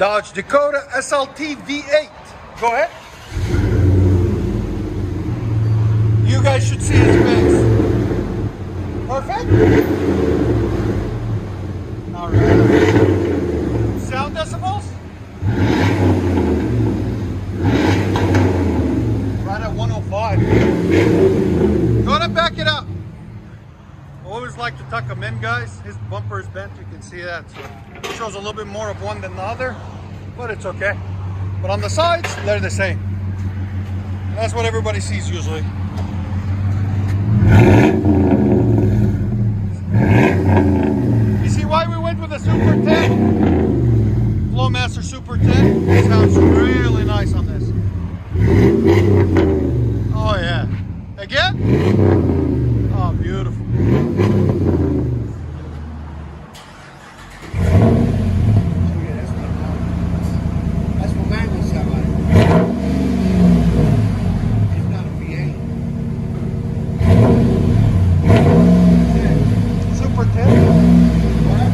Dodge Dakota SLT V8. Go ahead. You guys should see his face. Perfect. All right. Sound decibels? Right at 105. Go ahead and back it up. Always like to tuck them in, guys. His bumper is bent, you can see that. So it shows a little bit more of one than the other, but it's okay. But on the sides, they're the same. That's what everybody sees usually. You see why we went with a Super 10? FLOWMASTER Super 10. It sounds really nice on this. Oh yeah. Again? Oh, beautiful. That's what manual sound like. It's not a V8. Super 10. What?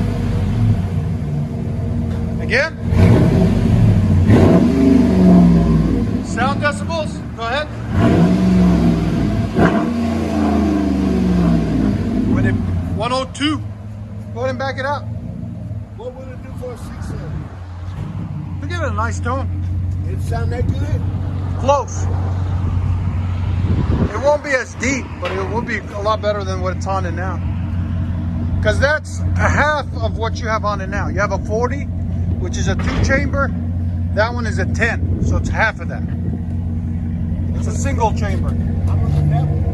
Again? Sound decibels? Go ahead. With it 102. Go ahead and back it up. What would it do for a 6.7? To give it a nice tone. It sound that good? Close. It won't be as deep, but it will be a lot better than what it's on it now. Because that's a half of what you have on it now. You have a 40, which is a 2-chamber. That one is a 10, so it's half of that. It's a single chamber. How much is that one?